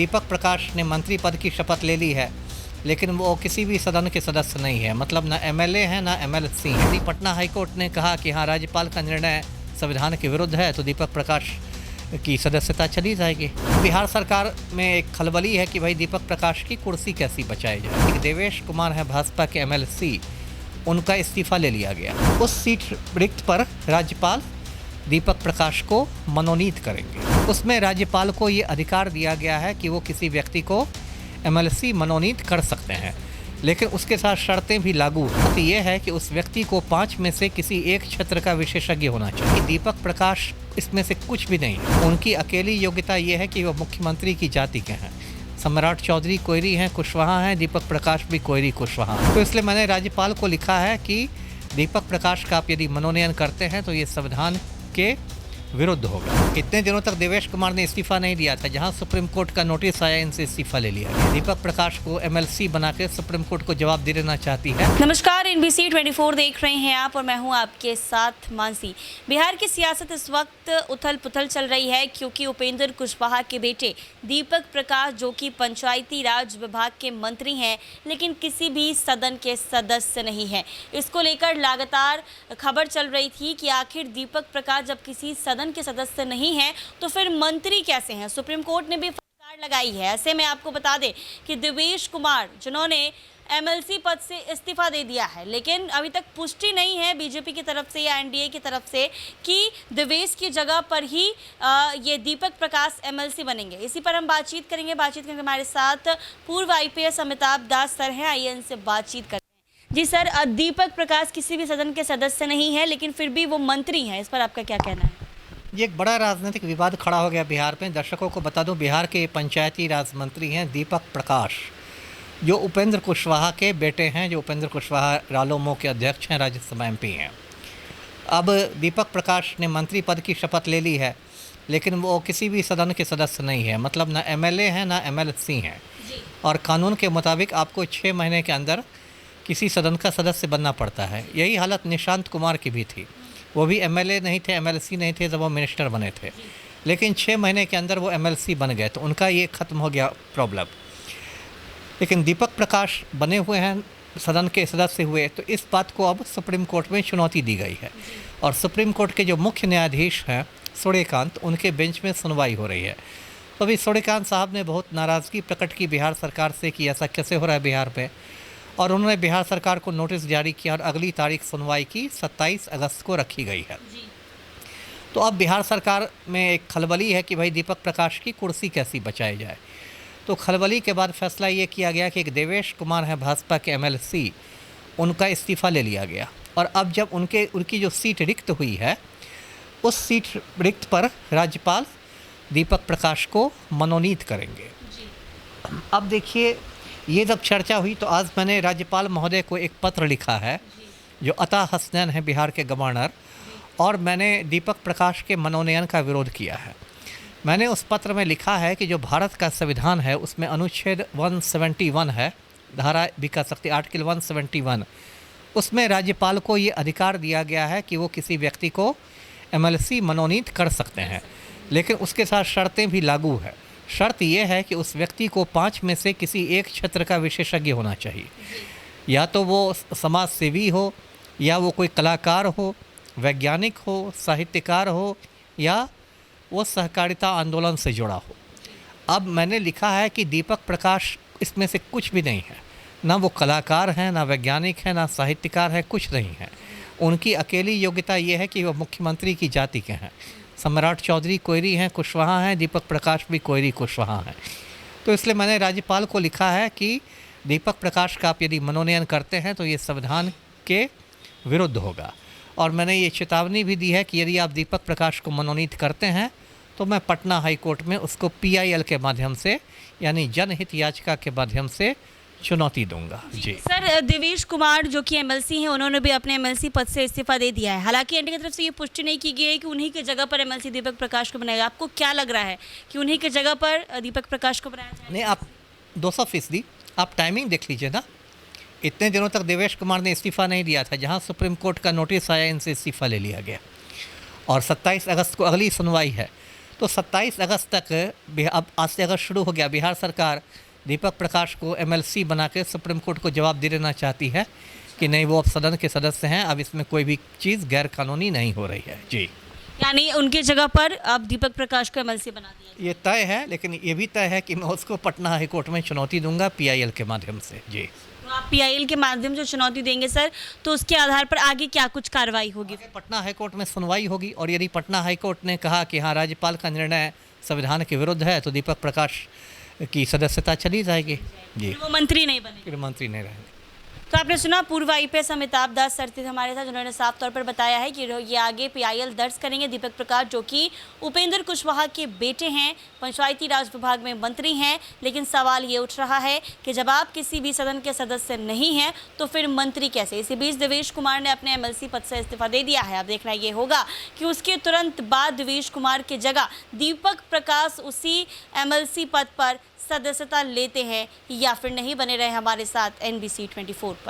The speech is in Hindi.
दीपक प्रकाश ने मंत्री पद की शपथ ले ली है, लेकिन वो किसी भी सदन के सदस्य नहीं है, मतलब ना एमएलए हैं ना एमएलसी हैं। पटना हाईकोर्ट ने कहा कि हाँ, राज्यपाल का निर्णय संविधान के विरुद्ध है, तो दीपक प्रकाश की सदस्यता चली जाएगी। बिहार सरकार में एक खलबली है कि भाई दीपक प्रकाश की कुर्सी कैसी बचाई जाए। देवेश कुमार है भाजपा के एमएलसी, उनका इस्तीफा ले लिया गया। उस सीट रिक्त पर राज्यपाल दीपक प्रकाश को मनोनीत करेंगे। उसमें राज्यपाल को ये अधिकार दिया गया है कि वो किसी व्यक्ति को एमएलसी मनोनीत कर सकते हैं, लेकिन उसके साथ शर्तें भी लागू हैं। तो ये है कि उस व्यक्ति को 5 में से किसी एक क्षेत्र का विशेषज्ञ होना चाहिए। दीपक प्रकाश इसमें से कुछ भी नहीं है। उनकी अकेली योग्यता ये है कि वो मुख्यमंत्री की जाति के हैं। सम्राट चौधरी कोयरी हैं, कुशवाहा हैं, दीपक प्रकाश भी कोयरी कुशवाहा। तो इसलिए मैंने राज्यपाल को लिखा है कि दीपक प्रकाश का आप यदि मनोनयन करते हैं तो ये संविधान के विरुद्ध होगा। इतने दिनों तक देवेश कुमार ने इस्तीफा नहीं दिया था, जहां सुप्रीम कोर्ट का नोटिस आया, इनसे इस्तीफा ले लिया। दीपक प्रकाश को एमएलसी बनाकर सुप्रीम कोर्ट को जवाब दे देना चाहती है। नमस्कार, NBC 24 देख रहे हैं आप और मैं हूं आपके साथ मानसी। बिहार की सियासत इस वक्त उथल पुथल चल रही है क्योंकि उपेंद्र कुशवाहा के बेटे दीपक प्रकाश, जो कि पंचायती राज विभाग के मंत्री हैं, लेकिन किसी भी सदन के सदस्य नहीं है। इसको लेकर लगातार खबर चल रही थी कि आखिर दीपक प्रकाश जब किसी सदन के सदस्य नहीं है तो फिर मंत्री कैसे हैं। सुप्रीम कोर्ट ने भी फटकार लगाई है। ऐसे में आपको बता दें कि देवेश कुमार, जिन्होंने एमएलसी पद से इस्तीफा दे दिया है, लेकिन अभी तक पुष्टि नहीं है बीजेपी की तरफ से या एनडीए की तरफ से कि देवेश की जगह पर ही ये दीपक प्रकाश एमएलसी बनेंगे। इसी पर हम बातचीत करेंगे। हमारे साथ पूर्व आईपीएस अमिताभ दास सर हैं, आइए इनसे बातचीत करते हैं। जी सर, दीपक प्रकाश किसी भी सदन के सदस्य नहीं है, लेकिन फिर भी वो मंत्री हैं, इस पर आपका क्या कहना है? ये एक बड़ा राजनीतिक विवाद खड़ा हो गया बिहार में। दर्शकों को बता दूं, बिहार के पंचायती राज मंत्री हैं दीपक प्रकाश, जो उपेंद्र कुशवाहा के बेटे हैं, जो उपेंद्र कुशवाहा रालोमो के अध्यक्ष हैं, राज्यसभा एमपी हैं। अब दीपक प्रकाश ने मंत्री पद की शपथ ले ली है, लेकिन वो किसी भी सदन के सदस्य नहीं है, मतलब ना एमएलए हैं ना एमएलसी हैं। और कानून के मुताबिक आपको 6 महीने के अंदर किसी सदन का सदस्य बनना पड़ता है। यही हालत निशांत कुमार की भी थी। वो भी एमएलए नहीं थे, एमएलसी नहीं थे जब वो मिनिस्टर बने थे, लेकिन 6 महीने के अंदर वो एमएलसी बन गए, तो उनका ये ख़त्म हो गया प्रॉब्लम। लेकिन दीपक प्रकाश बने हुए हैं, सदन के सदस्य हुए, तो इस बात को अब सुप्रीम कोर्ट में चुनौती दी गई है। और सुप्रीम कोर्ट के जो मुख्य न्यायाधीश हैं सूर्यकांत, उनके बेंच में सुनवाई हो रही है। तो अभी सूर्यकांत साहब ने बहुत नाराज़गी प्रकट की बिहार सरकार से कि ऐसा कैसे हो रहा है बिहार पे, और उन्होंने बिहार सरकार को नोटिस जारी किया और अगली तारीख सुनवाई की 27 अगस्त को रखी गई है। तो अब बिहार सरकार में एक खलबली है कि भाई दीपक प्रकाश की कुर्सी कैसी बचाई जाए। तो खलबली के बाद फैसला ये किया गया कि एक देवेश कुमार है भाजपा के एमएलसी, उनका इस्तीफा ले लिया गया। और अब जब उनकी जो सीट रिक्त हुई है, उस सीट रिक्त पर राज्यपाल दीपक प्रकाश को मनोनीत करेंगे। अब देखिए, ये जब चर्चा हुई तो आज मैंने राज्यपाल महोदय को एक पत्र लिखा है, जो अता हसनैन है बिहार के गवर्नर, और मैंने दीपक प्रकाश के मनोनयन का विरोध किया है। मैंने उस पत्र में लिखा है कि जो भारत का संविधान है उसमें अनुच्छेद 171 है, धारा भी कह सकते आर्टिकल 171, उसमें राज्यपाल को ये अधिकार दिया गया है कि वो किसी व्यक्ति को एमएलसी मनोनीत कर सकते हैं, लेकिन उसके साथ शर्तें भी लागू है। शर्त यह है कि उस व्यक्ति को 5 में से किसी एक क्षेत्र का विशेषज्ञ होना चाहिए। या तो वो समाज सेवी हो, या वो कोई कलाकार हो, वैज्ञानिक हो, साहित्यकार हो, या वो सहकारिता आंदोलन से जुड़ा हो। अब मैंने लिखा है कि दीपक प्रकाश इसमें से कुछ भी नहीं है, ना वो कलाकार हैं, ना वैज्ञानिक हैं, ना साहित्यकार हैं, कुछ नहीं है। उनकी अकेली योग्यता ये है कि वो मुख्यमंत्री की जाति के हैं। सम्राट चौधरी कोयरी हैं, कुशवाहा हैं, दीपक प्रकाश भी कोयरी कुशवाहा हैं। तो इसलिए मैंने राज्यपाल को लिखा है कि दीपक प्रकाश का आप यदि मनोनयन करते हैं तो ये संविधान के विरुद्ध होगा। और मैंने ये चेतावनी भी दी है कि यदि आप दीपक प्रकाश को मनोनीत करते हैं तो मैं पटना हाई कोर्ट में उसको PIL के माध्यम से, यानी जनहित याचिका के माध्यम से चुनौती दूंगा। जी सर, देवेश कुमार जो कि एमएलसी हैं, उन्होंने भी अपने एमएलसी पद से इस्तीफा दे दिया है। हालांकि एनडीए की तरफ से ये पुष्टि नहीं की गई है कि उन्हीं की जगह पर एमएलसी दीपक प्रकाश को बनाएगा। आपको क्या लग रहा है कि उन्हीं की जगह पर दीपक प्रकाश को बनाया जाए? नहीं, आप 200% आप टाइमिंग देख लीजिए ना। इतने दिनों तक देवेश कुमार ने इस्तीफा नहीं दिया था, जहां सुप्रीम कोर्ट का नोटिस आया, इनसे इस्तीफा ले लिया गया। और 27 अगस्त को अगली सुनवाई है। तो 27 अगस्त तक अब आज से अगस्त शुरू हो गया, बिहार सरकार दीपक प्रकाश को एमएलसी बना के सुप्रीम कोर्ट को जवाब दे देना चाहती है कि नहीं, वो अब सदन के सदस्य हैं, अब इसमें कोई भी चीज़ गैर कानूनी नहीं हो रही है। जी, यानी उनके जगह पर अब दीपक प्रकाश को एमएलसी बना दिया ये तय है, लेकिन ये भी तय है कि मैं उसको पटना हाई कोर्ट में चुनौती दूंगा पीआईएल के माध्यम से। जी, तो आप पीआईएल के माध्यम से चुनौती देंगे सर, तो उसके आधार पर आगे क्या कुछ कार्रवाई होगी? पटना हाई कोर्ट में सुनवाई होगी और यदि पटना हाई कोर्ट ने कहा कि हाँ, राज्यपाल का निर्णय संविधान के विरुद्ध है, तो दीपक प्रकाश की सदस्यता चली जाएगी। जी, वो मंत्री नहीं बनेंगे। फिर मंत्री नहीं रहेंगे। तो आपने सुना पूर्व आईपीएस अमिताभ दास सर थे हमारे साथ, जिन्होंने साफ तौर पर बताया है कि ये आगे पीआईएल दर्ज करेंगे दीपक प्रकाश, जो कि उपेंद्र कुशवाहा के बेटे हैं, पंचायती राज विभाग में मंत्री हैं। लेकिन सवाल ये उठ रहा है कि जब आप किसी भी सदन के सदस्य नहीं हैं तो फिर मंत्री कैसे? इसी बीच देवेश कुमार ने अपने एमएलसी पद से इस्तीफा दे दिया है। अब देखना ये होगा कि उसके तुरंत बाद देवेश कुमार की जगह दीपक प्रकाश उसी एमएलसी पद पर सदस्यता लेते हैं या फिर नहीं। बने रहे हमारे साथ NBC 24 पर।